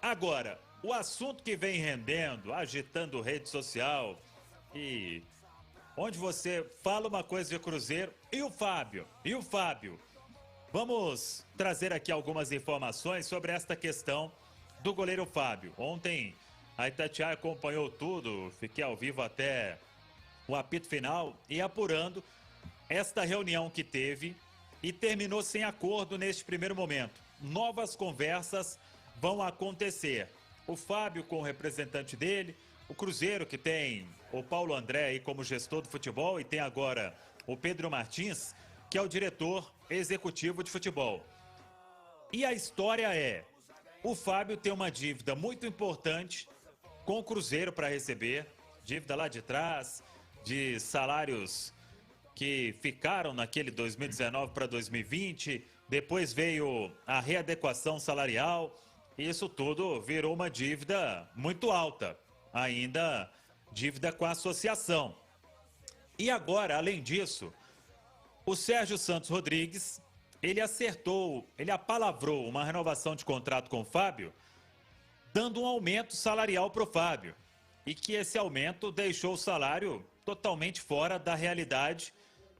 Agora, o assunto que vem rendendo, agitando rede social e onde você fala uma coisa de Cruzeiro, e o Fábio? Vamos trazer aqui algumas informações sobre esta questão do goleiro Fábio. Ontem a Itatiaia acompanhou tudo, fiquei ao vivo até o apito final e apurando esta reunião que teve e terminou sem acordo neste primeiro momento. Novas conversas vão acontecer. O Fábio com o representante dele, o Cruzeiro que tem o Paulo André aí como gestor do futebol e tem agora o Pedro Martins, que é o diretor executivo de futebol. E a história é, o Fábio tem uma dívida muito importante com o Cruzeiro para receber, dívida lá de trás, de salários que ficaram naquele 2019 para 2020, depois veio a readequação salarial, e isso tudo virou uma dívida muito alta, ainda dívida com a associação. E agora, além disso, o Sérgio Santos Rodrigues, ele apalavrou uma renovação de contrato com o Fábio, dando um aumento salarial para o Fábio. E que esse aumento deixou o salário totalmente fora da realidade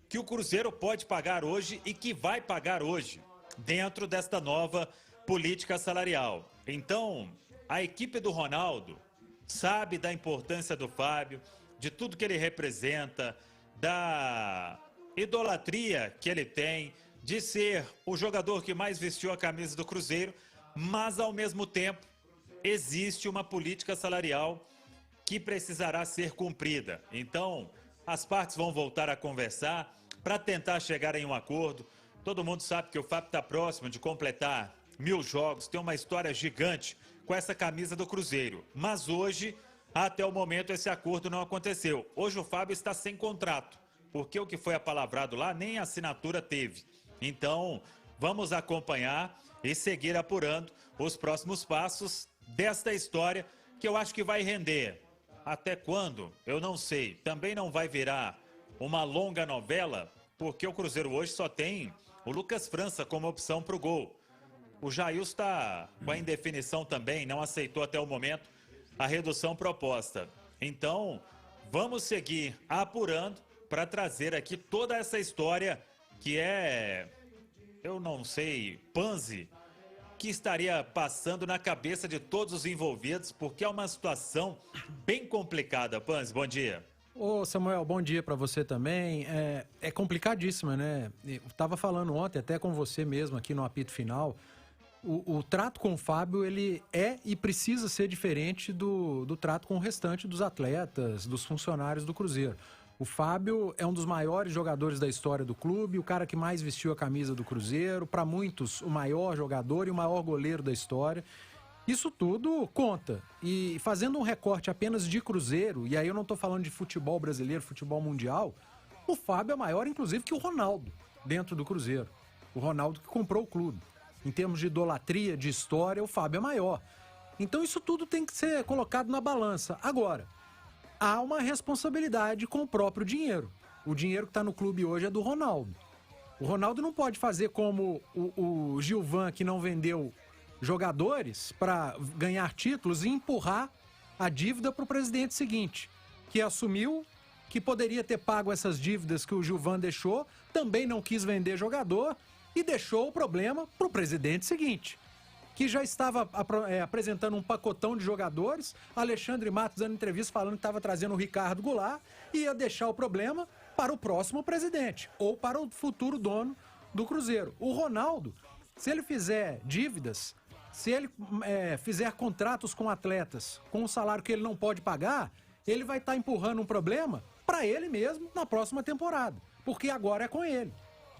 que o Cruzeiro pode pagar hoje e que vai pagar hoje, dentro desta nova política salarial. Então, a equipe do Ronaldo sabe da importância do Fábio, de tudo que ele representa, da idolatria que ele tem, de ser o jogador que mais vestiu a camisa do Cruzeiro, mas ao mesmo tempo existe uma política salarial que precisará ser cumprida. Então, as partes vão voltar a conversar para tentar chegar em um acordo. Todo mundo sabe que o Fábio está próximo de completar 1000 jogos, tem uma história gigante com essa camisa do Cruzeiro. Mas hoje, até o momento, esse acordo não aconteceu. Hoje o Fábio está sem contrato, porque o que foi apalavrado lá nem assinatura teve. Então, vamos acompanhar e seguir apurando os próximos passos desta história que eu acho que vai render. Até quando? Eu não sei. Também não vai virar uma longa novela, porque o Cruzeiro hoje só tem o Lucas França como opção para o gol. O Jailson está com a indefinição também, não aceitou até o momento a redução proposta. Então, vamos seguir apurando para trazer aqui toda essa história que é, eu não sei, Panzi, que estaria passando na cabeça de todos os envolvidos, porque é uma situação bem complicada. Panzi, bom dia. Ô Samuel, bom dia para você também. É complicadíssima, né? Eu estava falando ontem até com você mesmo aqui no apito final. O trato com o Fábio, ele é e precisa ser diferente do trato com o restante dos atletas, dos funcionários do Cruzeiro. O Fábio é um dos maiores jogadores da história do clube, o cara que mais vestiu a camisa do Cruzeiro, para muitos o maior jogador e o maior goleiro da história. Isso tudo conta. E fazendo um recorte apenas de Cruzeiro, e aí eu não estou falando de futebol brasileiro, futebol mundial, o Fábio é maior, inclusive, que o Ronaldo dentro do Cruzeiro. O Ronaldo que comprou o clube. Em termos de idolatria, de história, o Fábio é maior. Então isso tudo tem que ser colocado na balança. Agora, há uma responsabilidade com o próprio dinheiro. O dinheiro que está no clube hoje é do Ronaldo. O Ronaldo não pode fazer como o Gilvan, que não vendeu jogadores para ganhar títulos, e empurrar a dívida para o presidente seguinte, que assumiu que poderia ter pago essas dívidas que o Gilvan deixou, também não quis vender jogador e deixou o problema para o presidente seguinte, que já estava apresentando um pacotão de jogadores. Alexandre Matos dando entrevista falando que estava trazendo o Ricardo Goulart e ia deixar o problema para o próximo presidente ou para o futuro dono do Cruzeiro. O Ronaldo, se ele fizer dívidas, se ele fizer contratos com atletas com um salário que ele não pode pagar, ele vai estar empurrando um problema para ele mesmo na próxima temporada, porque agora é com ele.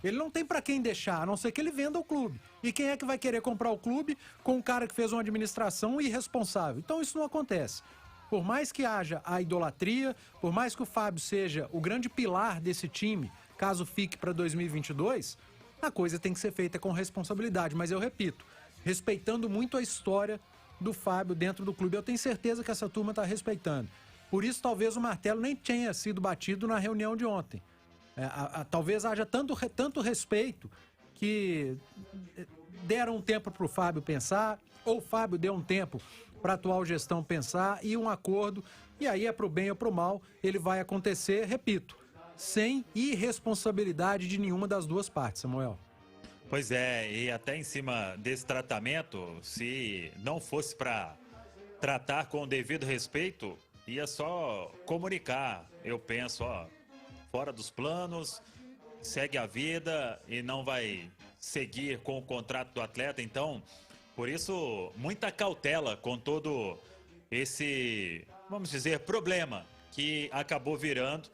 Ele não tem para quem deixar, a não ser que ele venda o clube. E quem é que vai querer comprar o clube com um cara que fez uma administração irresponsável? Então isso não acontece. Por mais que haja a idolatria, por mais que o Fábio seja o grande pilar desse time, caso fique para 2022, a coisa tem que ser feita com responsabilidade. Mas eu repito, respeitando muito a história do Fábio dentro do clube. Eu tenho certeza que essa turma está respeitando. Por isso, talvez o martelo nem tenha sido batido na reunião de ontem. Talvez haja tanto respeito que deram um tempo para o Fábio pensar, ou o Fábio deu um tempo para a atual gestão pensar e um acordo, e aí é para o bem ou para o mal, ele vai acontecer, repito, sem irresponsabilidade de nenhuma das duas partes, Samuel. Pois é, e até em cima desse tratamento, se não fosse para tratar com o devido respeito, ia só comunicar, eu penso, fora dos planos, segue a vida e não vai seguir com o contrato do atleta. Então, por isso, muita cautela com todo esse, vamos dizer, problema que acabou virando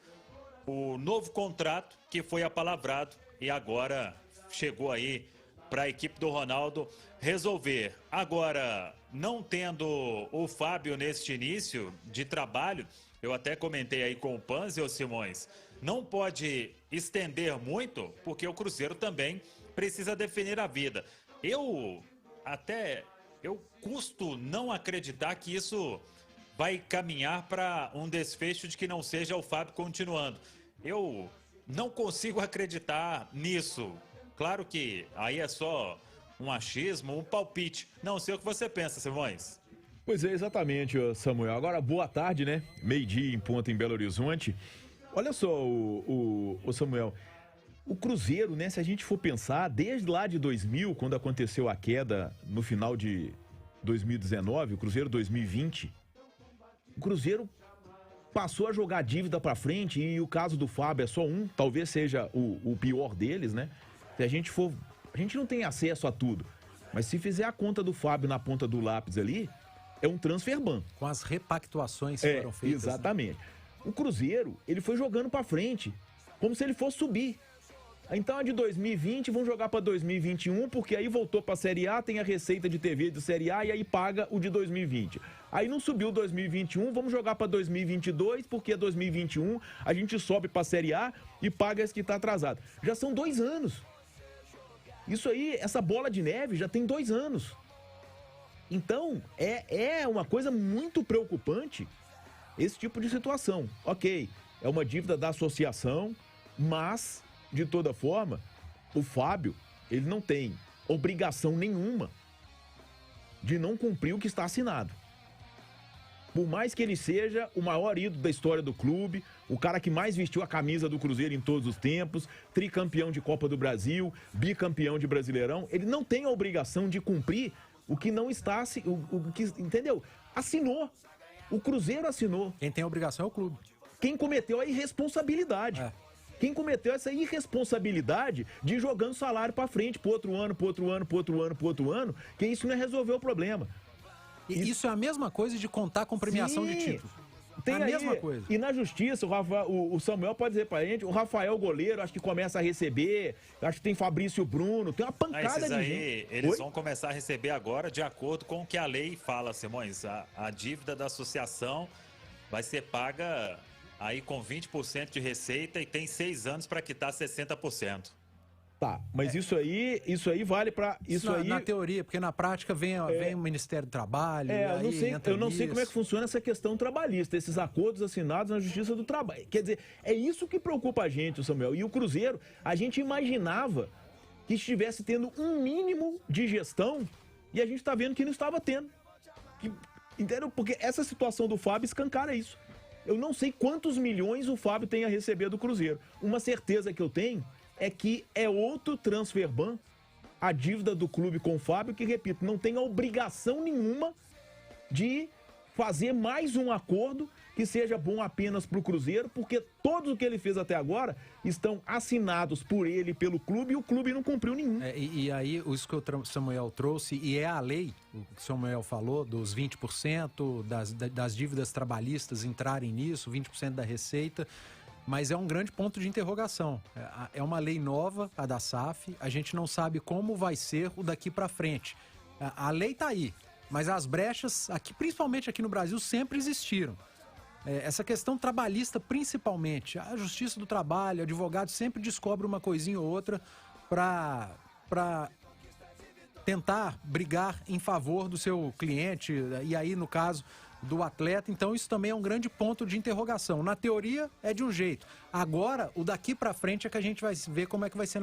o novo contrato que foi apalavrado e agora chegou aí para a equipe do Ronaldo resolver. Agora, não tendo o Fábio neste início de trabalho, eu até comentei aí com o Panzi, ô Simões, não pode estender muito, porque o Cruzeiro também precisa definir a vida. Eu custo não acreditar que isso vai caminhar para um desfecho de que não seja o Fábio continuando. Eu não consigo acreditar nisso. Claro que aí é só um achismo, um palpite. Não sei o que você pensa, Simões. Pois é, exatamente, Samuel. Agora, boa tarde, né? Meio-dia em ponto em Belo Horizonte. Olha só, o Samuel, o Cruzeiro, né? Se a gente for pensar, desde lá de 2000, quando aconteceu a queda no final de 2019, o Cruzeiro 2020, o Cruzeiro passou a jogar dívida pra frente e o caso do Fábio é só um, talvez seja o pior deles, né? Se a gente não tem acesso a tudo, mas se fizer a conta do Fábio na ponta do lápis ali, é um transfer ban. Com as repactuações que foram feitas. Exatamente. Né? O Cruzeiro, ele foi jogando pra frente, como se ele fosse subir. Então a de 2020 vão jogar pra 2021, porque aí voltou pra Série A, tem a receita de TV de Série A e aí paga o de 2020. Aí não subiu 2021, vamos jogar pra 2022, porque 2021 a gente sobe pra Série A e paga esse que tá atrasado. Já são 2 anos. Isso aí, essa bola de neve já tem 2 anos. Então, é uma coisa muito preocupante esse tipo de situação. Ok, é uma dívida da associação, mas, de toda forma, o Fábio, ele não tem obrigação nenhuma de não cumprir o que está assinado. Por mais que ele seja o maior ídolo da história do clube, o cara que mais vestiu a camisa do Cruzeiro em todos os tempos, tricampeão de Copa do Brasil, bicampeão de Brasileirão, ele não tem a obrigação de cumprir o que não está, o que, entendeu? Assinou. O Cruzeiro assinou. Quem tem a obrigação é o clube. Quem cometeu a irresponsabilidade. Quem cometeu essa irresponsabilidade de ir jogando salário pra frente, pro outro ano, pro outro ano, pro outro ano, pro outro ano, que isso não resolveu o problema. Isso é a mesma coisa de contar com premiação de título. Tem a aí, mesma coisa. E na justiça, o Samuel pode dizer pra gente, o Rafael goleiro, acho que começa a receber, acho que tem Fabrício Bruno, tem uma pancada de gente. Eles vão começar a receber agora de acordo com o que a lei fala, Simões. A dívida da associação vai ser paga aí com 20% de receita e tem 6 anos para quitar 60%. Tá, mas isso aí vale para na teoria, porque na prática vem o Ministério do Trabalho. Eu não sei como é que funciona essa questão trabalhista, esses acordos assinados na Justiça do Trabalho. Quer dizer, é isso que preocupa a gente, Samuel. E o Cruzeiro, a gente imaginava que estivesse tendo um mínimo de gestão e a gente está vendo que não estava tendo. Entendeu? Porque essa situação do Fábio escancara isso. Eu não sei quantos milhões o Fábio tem a receber do Cruzeiro. Uma certeza que eu tenho é que é outro transfer ban, a dívida do clube com o Fábio, que, repito, não tem obrigação nenhuma de fazer mais um acordo que seja bom apenas para o Cruzeiro, porque todos o que ele fez até agora estão assinados por ele e pelo clube, e o clube não cumpriu nenhum. E aí, isso que o Samuel trouxe, e é a lei, o que o Samuel falou, dos 20% das dívidas trabalhistas entrarem nisso, 20% da receita. Mas é um grande ponto de interrogação. É uma lei nova, a da SAF. A gente não sabe como vai ser o daqui para frente. A lei está aí, mas as brechas, principalmente aqui no Brasil, sempre existiram. Essa questão trabalhista, principalmente. A Justiça do Trabalho, o advogado sempre descobre uma coisinha ou outra para tentar brigar em favor do seu cliente. E aí, no caso do atleta, então isso também é um grande ponto de interrogação. Na teoria é de um jeito, agora o daqui para frente é que a gente vai ver como é que vai ser na